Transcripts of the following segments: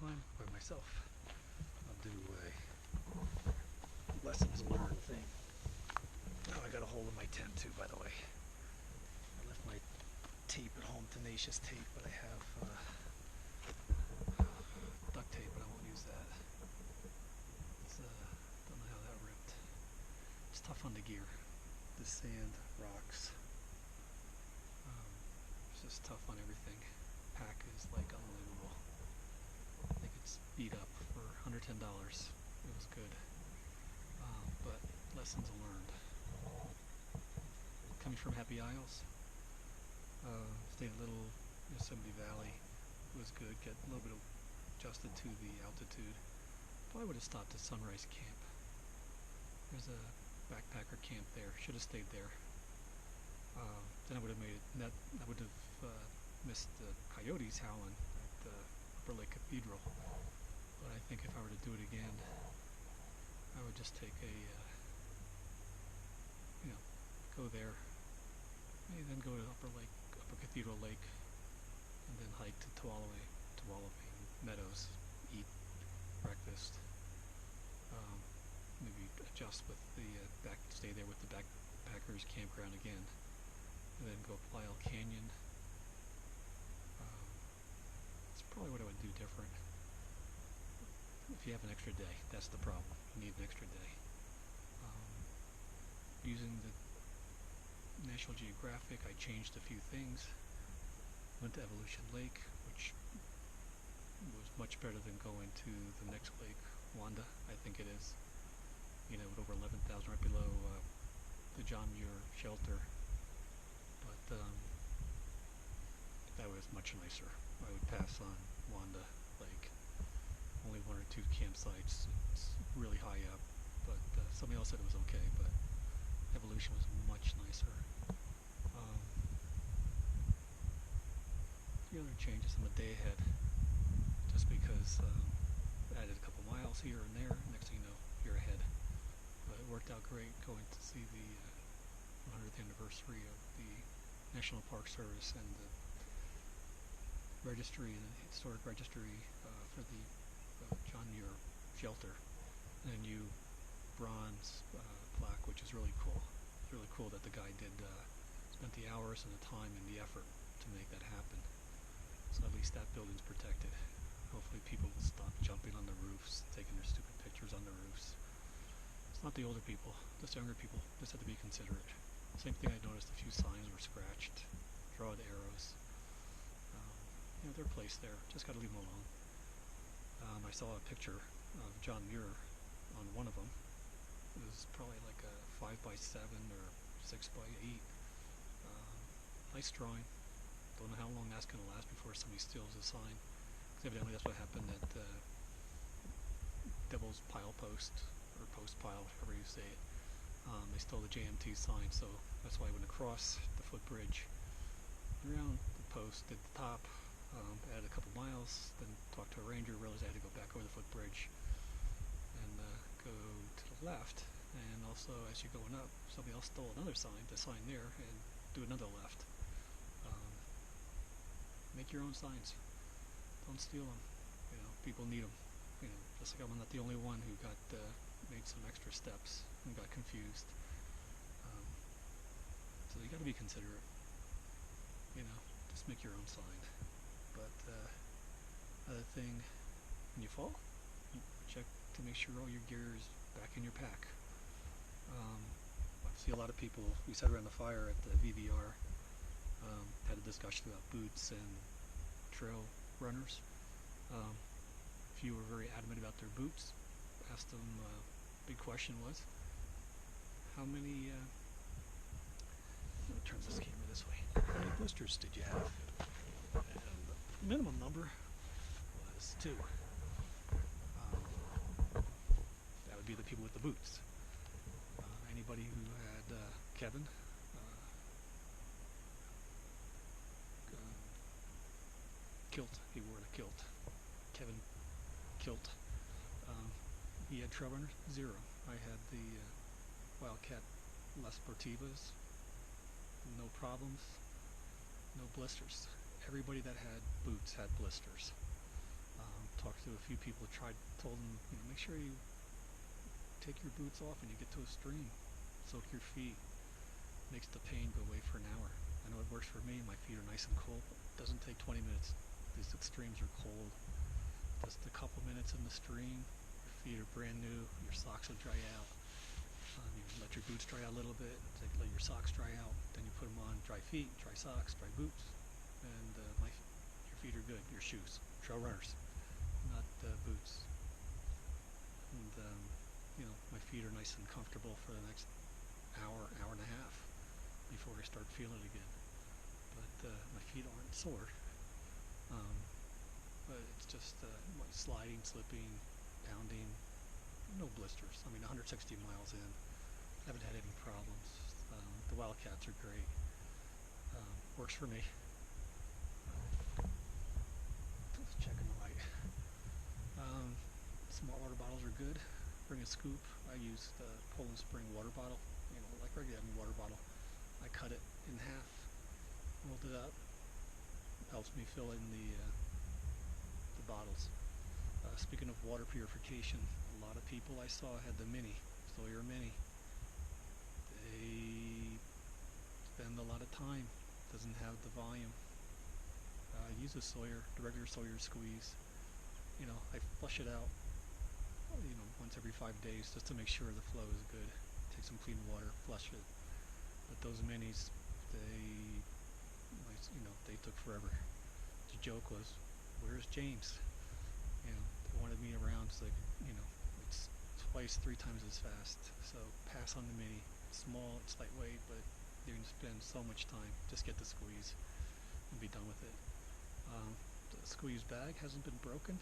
time by myself. I'll do a lessons learned thing. Oh, I got a hole in my tent too, by the way. I left my tape at home, tenacious tape, but I have duct tape, but I won't use that. Don't know how that ripped. It's tough on the gear. The sand, rocks. It's just tough on everything. Pack is like unbelievable. I think it's beat up for under $10. It was good. But lessons learned. Coming from Happy Isles, stayed a little Yosemite Valley. It was good. Get a little bit adjusted to the altitude. Probably would have stopped at Sunrise Camp. There's a backpacker camp there. Should have stayed there. Then I would have made it. I would have missed the coyotes howling at the Upper Lake Cathedral. But I think if I were to do it again, I would just take a, go there, maybe then go to Upper Cathedral Lake, and then hike to Tuolumne Meadows, eat breakfast, maybe adjust with the stay there with the backpackers campground again, and then go up Lyle Canyon. That's probably what I would do different. If you have an extra day, that's the problem. You need an extra day. Using the National Geographic, I changed a few things. Went to Evolution Lake, which was much better than going to the next lake, Wanda, I think it is. With over 11,000 right below the John Muir shelter. But that was much nicer. I would pass on Wanda Lake. Only one or two campsites. It's really high up, but somebody else said it was okay, but Evolution was much nicer. The other changes, I'm a day ahead, just because added a couple miles here and there. Next thing you know, you're ahead. But it worked out great going to see the 100th anniversary of the National Park Service and the registry and the historic registry for the John Muir shelter, and a new bronze plaque, which is really cool. It's really cool that the guy spent the hours and the time and the effort to make that happen. So at least that building's protected. Hopefully people will stop jumping on the roofs, taking their stupid pictures on the roofs. It's not the older people, just younger people. Just have to be considerate. Same thing, I noticed a few signs were scratched. Draw the arrows. They're placed there. Just got to leave them alone. I saw a picture of John Muir on one of them. It was probably like a 5x7 or 6x8. Nice drawing. Don't know how long that's going to last before somebody steals the sign. Because evidently that's what happened at Devil's Pile Post, or Post Pile, however you say it. They stole the JMT sign, so that's why I went across the footbridge, around the post at the top, added a couple miles, then talked to a ranger, realized I had to go back over the footbridge and go to the left. And also, as you're going up, somebody else stole another sign, the sign there, and do another left. Make your own signs. Don't steal them. People need them. Just like I'm not the only one who got made some extra steps and got confused. So you got to be considerate. Just make your own sign. But other thing, when you fall, you check to make sure all your gear is back in your pack. I see a lot of people. We sat around the fire at the VVR. Had a discussion about boots and trail runners. A few were very adamant about their boots. Asked them, big question was, how many, let me turn this camera this way, how many blisters did you have? And the minimum number was 2. That would be the people with the boots. Anybody who had Kevin, kilt, he wore a kilt. Kevin kilt. He had trail runners, 0. I had the Wildcat La Sportivas, no problems, no blisters. Everybody that had boots had blisters. talked to a few people, told them, make sure you take your boots off when you get to a stream. Soak your feet. Makes the pain go away for an hour. I know it works for me. My feet are nice and cool. It doesn't take 20 minutes. These streams are cold. Just a couple minutes in the stream, your feet are brand new. Your socks will dry out. You let your boots dry out a little bit. Let your socks dry out. Then you put them on. Dry feet, dry socks, dry boots, and your feet are good. Your shoes, trail runners, not boots. And my feet are nice and comfortable for the next hour, hour and a half before I start feeling it again. But my feet aren't sore. But it's just sliding, slipping, pounding, no blisters. I mean, 160 miles in, I haven't had any problems. The Wildcats are great. Works for me. Just checking the light. Smart water bottles are good. Bring a scoop. I use the Poland Spring water bottle. Like regular water bottle. I cut it in half, rolled it up. Helps me fill in the bottles. Speaking of water purification, a lot of people I saw had the Mini, Sawyer Mini. They spend a lot of time. Doesn't have the volume. Use the regular Sawyer squeeze. I flush it out, once every 5 days just to make sure the flow is good. Take some clean water, flush it. But those minis, they took forever. The joke was, where's James? They wanted me around. It's like, it's twice, 3 times as fast. So pass on the mini. It's small, it's lightweight, but you're going to spend so much time. Just get the squeeze and be done with it. The squeeze bag hasn't been broken.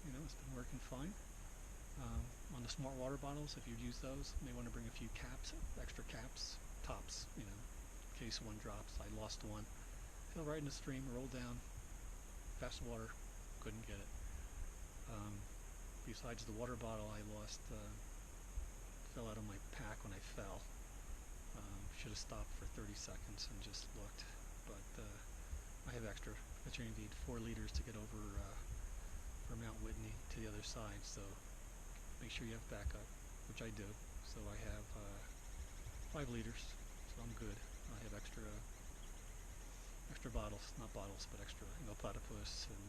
It's been working fine. On the smart water bottles, if you've used those, you may want to bring a few caps, extra caps, tops, in case one drops. I lost one. Fell right in the stream, rolled down, fast water, couldn't get it. Besides the water bottle, I lost, fell out of my pack when I fell. Should have stopped for 30 seconds and just looked, but I have extra. But you need 4 liters to get over from Mount Whitney to the other side, so make sure you have backup, which I do. So I have 5 liters, so I'm good. I have extra bottles, not bottles, but extra, platypus and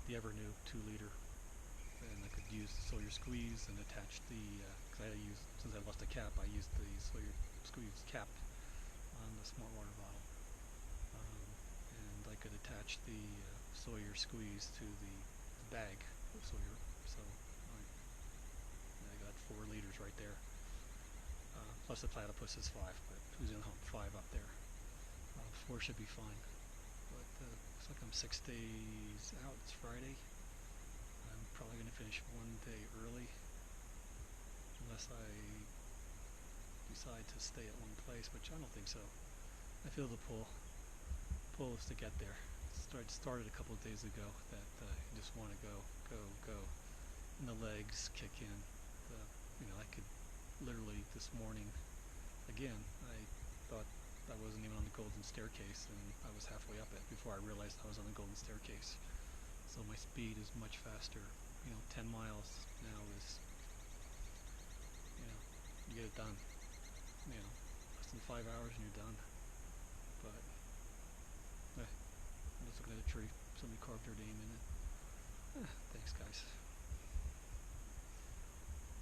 the Evernew 2 liter, and I could use the Sawyer squeeze and attach the, because since I lost a cap, I used the Sawyer squeeze cap on the smart water bottle, and I could attach the Sawyer squeeze to the bag of Sawyer, so I got 4 liters right there, plus the platypus is 5, but who's in home, 5 up there. 4 should be fine, but looks like I'm 6 days out. It's Friday. I'm probably going to finish 1 day early, unless I decide to stay at one place, which I don't think so. I feel the pull. Pull is to get there. It started a couple of days ago that you just want to go, and the legs kick in. I could literally this morning, again, I thought I wasn't even on the golden staircase, and I was halfway up it before I realized I was on the golden staircase. So my speed is much faster. 10 miles now is, you get it done. Less than 5 hours and you're done. But I'm just looking at a tree. Somebody carved their name in it. Thanks, guys.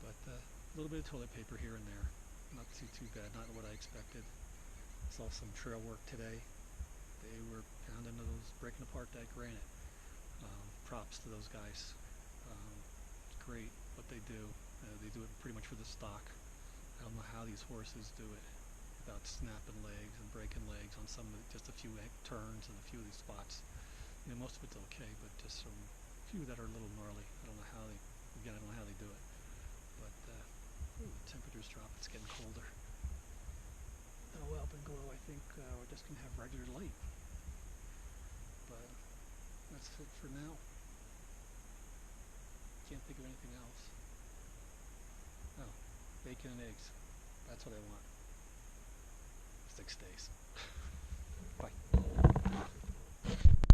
But a little bit of toilet paper here and there. Not too bad. Not what I expected. Saw some trail work today. They were pounding breaking apart that granite. Props to those guys. It's great what they do. They do it pretty much for the stock. I don't know how these horses do it without snapping legs and breaking legs on just a few turns and a few of these spots. Most of it's okay, but just some few that are a little gnarly. I don't know how they do it. But the temperature's dropped. It's getting colder. That'll help and glow. I think we're just going to have regular light. But that's it for now. Can't think of anything else. Oh, bacon and eggs. That's what I want. 6 days.